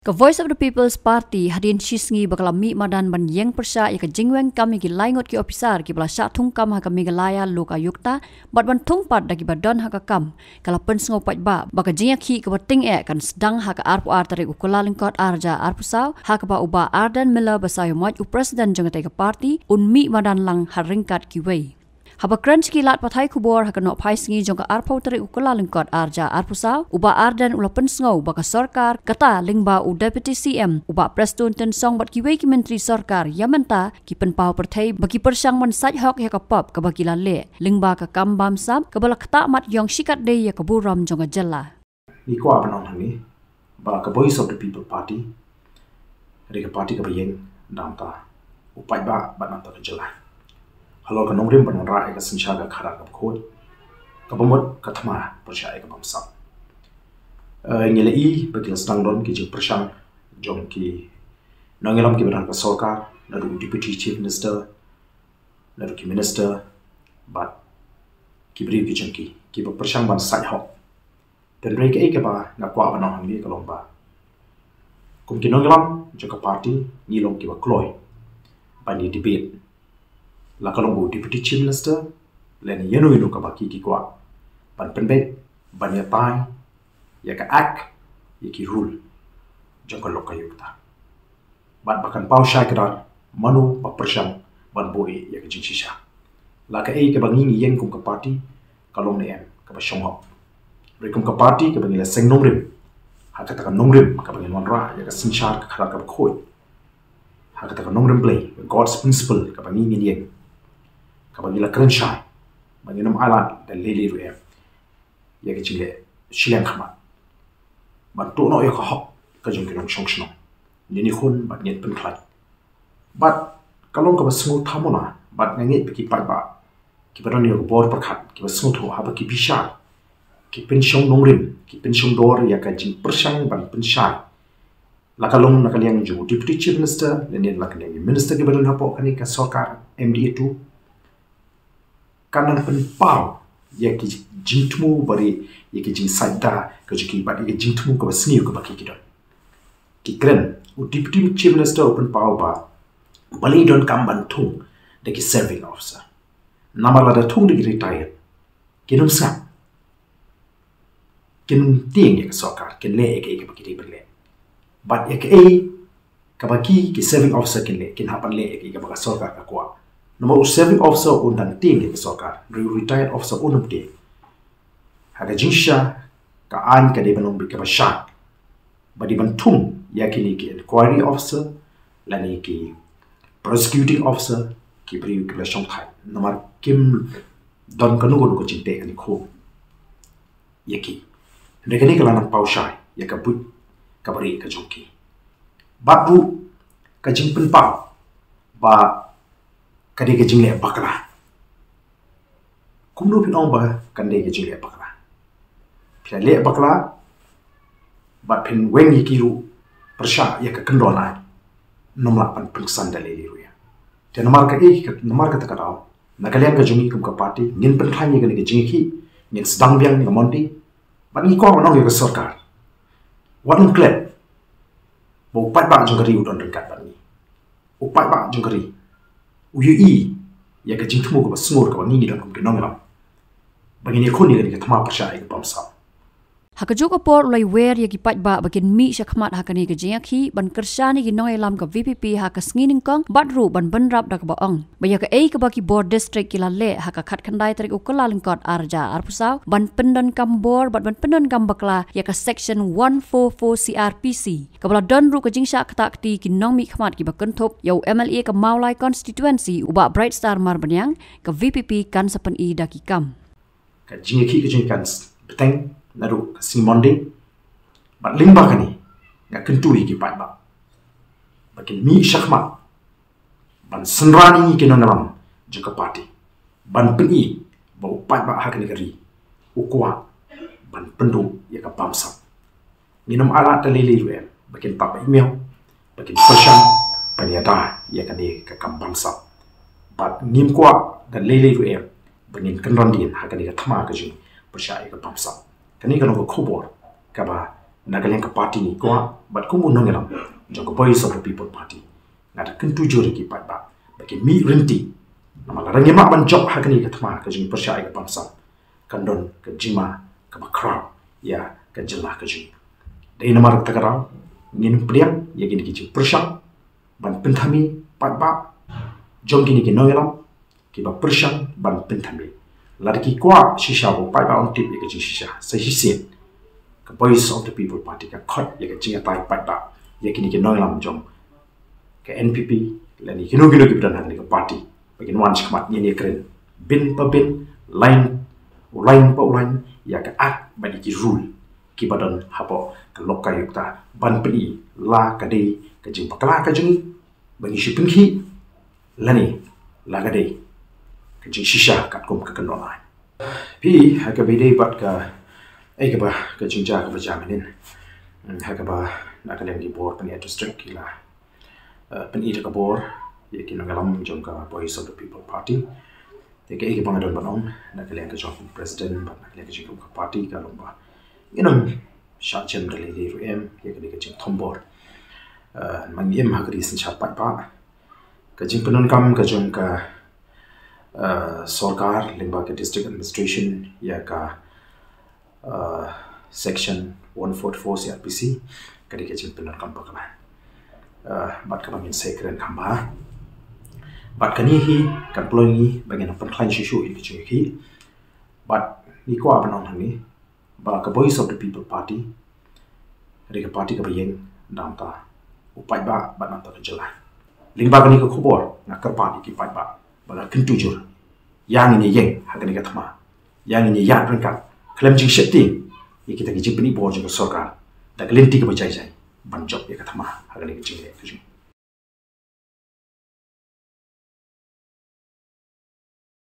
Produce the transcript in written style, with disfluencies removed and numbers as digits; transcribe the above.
Ka Voice of the People's Party hadin shisngi bakala mi madan ban yeng persya ya ka jingweng kami ki laingot ki ofisar ki bala sya thung kam ha ka Meghalaya loka yukta bat ban thung pat dagi badon ha ka kam kala pen sngo pat ba baka jingya khi ka bating kan sedang ha ka arpu artari ukula lingkot arja arpusau ha ka ba uba Ardent mila basayo maj u president jangatai ka party un mi madan lang haringkat ki wei Haba crunch ki lat pathai kubor ha kanok phai sngi jong ka arpau tari ukula lingkot arja arpusau uba Ardent ula pen sngo baka sarkar kata lingba u deputy CM uba prestun ten song bat ki wei ki Myntri sarkar yamenta ki pen pau perthai baki Pyrshang man sait hok ya ka pop ka baki la le lingba ka kam bam sap ka bala kata mat yong shikat de ya ka buram jong ka jalla ni ko abanong hangi ba ka Voice of the People Party ri ka party ka bayeng danta upai ba nanta ka jalla Halo ka nongrim ban ra ka sinsha ka khara ka khod ka bomot ka thama persha ka bamsa ngele I bakil stang don ki jing Pyrshang jong ki nongelam ki ban ka sarkar na du deputy chief minister na du ki minister but ki bri ki jing ki ba Pyrshang ban sai ho ten re ka ba na kwa ban hang ni ka lomba kum ki nongelam jong ka party ni long ki ba Kloi ban ni debate la kalong deputy chief minister len yenu ka baki ki kwa ban penbe ban Ïatai ya ka ak ya ki rule jong ka loka yukta ban bakan pau shai kadar manu ba Pyrshang ban boi ya ka jinshisha la ka ka bangi ni yen kum ka party kalong ne em ka ba shong hop rekum ka party ka bangi la seng nomrim ha ka ta nomrim ka bangi monra ya ka sinchar ka khara ka khoi ha ka ta nomrim play God's principle ka bangi ni yen kabagi la krenshai bagi nam alat dan lele ruem ya ke chile Shillong Mail ban to no ya ka hop ka jong kilong shong shno ni khun ban nget pen khlai bat kalong ka basngu thamona bat nget ki pai ba ki baron yo bor pakhat ki basngu tho ha ba ki Pyrshang ki pen shong nongrim ki pen shong dor ya ka jing Pyrshang ban pen shai la kalong na kaliang ju deputy chief minister len la kaliang minister ki baron hapo kani ka sarkar MDA tu kanan pen pau ya ki jingtmu bari ya ki jing saida ka jiki ba ya jingtmu ka basni ka baki kidon ki kren u deputy chief minister open pau ba bali don kam ban thung de ki serving officer namala da thung de ki retire kinum sa kin ting ya ka sokar kin le ka baki de berle but ya ka baki ki serving officer kin le kin hapan le ka baka sokar ka kwa Nama serving officer undang ting ke sokar, retired officer unum ting. Haga jinsha ka an ka de banom bi ka basha. Badi bantung ya kini ki inquiry officer, lani ki prosecuting officer, ki beri ki lashong thai. Nama kim don kanu ko jinte ani ko. Yaki. Rekani ka lanang pau shai, ya ka but ka beri ka jongki. Batu ka jingpen pau ba kade ke jingle bakla kumno pinong ba kande ke jingle bakla pila le bakla ba pin wen yikiru Pyrshang ya ka kendona nomla pan pengsan dale liru ya te nomar ka takaraw nakalian ka jungi kum ka party ngin pen thani ke jingi ngin sedang biang ni monti ban ni ko manong ya ka sarkar wan klep bo pat ba jungari udon dekat ban ni upat ba jungari Uyui ya ka jingtmu ko basngur ka ngi dan kum kenongram bagini khoni ga thama Pyrshang ai bamsa Hakajuk apor ulai wer ya ki pat ba bakin mi syakmat hakani ka jingakhi ban kersani ki nong elam ka VPP ha ka snginin kong badru ban banrap dak baong baya ka ka baki board district kila le ha ka khat khandai tarik ukala lingkot arja arpusau ban pendon kambor ban pendon kambakla ya ka section 144 CRPC kabla don ru ka jingsha kata kti ki nong mi khmat ki bakenthop yau MLA ka Maulai constituency uba Bright Star Marbanyang ka VPP kan sapan I daki kam ka jingaki ka jingkan beteng naru kasi monde bat limba kani nga kentui ki pat ba bakin mi syakma ban senrani ki nongalam juga party ban peni ba pat ba hakani kari ukwa ban pendu ya ka bamsa minum alat dalili we bakin papa email bakin Pyrshang ban Ïatai ya kani ka kam bamsa bat ngim kwa dalili we bakin kendon din hakani ka thama ka jing Pyrshang ka bamsa kani kan ko khobor kaba Nagalang ke parti ni kuat, bat kumu nongelam, jangka voice of the people party. Ngada kentuju lagi pat ba, bagi mi renti. Nama larang yemak ban job hakani ke tama ke jing Pyrshang ke bangsa, kandon ke jima ke bakrau, ya ke jelah ke jing. Dari nama rata kerau, ngin priang, ya gini ke Pyrshang, ban pentami pat ba, jom gini ke nongelam, ke ba Pyrshang ban pentami. Lagi kuat shisha bo pat ba on tip ya ke jing shisha, sehisin. The voice of the people party ka khot ya ka Ïatai pat ba ya kini ke noilam jong ke NPP lani kino ki dan hang ka party bagin wan chmat ni kren bin pa bin line pa line ya ka ak badi ki rule ki badan hapo ka lokka yukta ban pli la ka de ka jing pakla ka jing bagi shi pinki lani la ka de ka jing shisha kat kom ka kanona pi ha ka bide bat ka Kaba ke jingja ke berjamanin, Kaba nak kalian di bor peni district kila, peni ke bor, ya kini ngalam jangka voice of the people party, ya ke bangadon banom, nak kalian ke jangka president, nak kalian ke jangka party kalau bah, inam syacem dari VPP, ya ke jangka tombor, mangiem hagri sencat pat pa, ke jangka penunkam ke jangka sorkar lembaga district administration, ya ke section 144 CRPC kadi kecil benar kampa kala bat ka bangin sekren kamba bat kani hi kan Kloi ni bangin penklan shishu hi kecil hi bat ni ko abanon hani ba ka voice of the people party kadi ka party ka bayeng danta upai ba bat nanta ka jelai lingba kani ka khobor na ka party ki pai ba bala kentujur yang ini yeng hakani ka thama yang ini ya rengkat Klaim jing shifting, ya kita kerja peni bor juga sorkar, dah kelinti ke berjaya, banjok ya kata mah, harga ni kecil.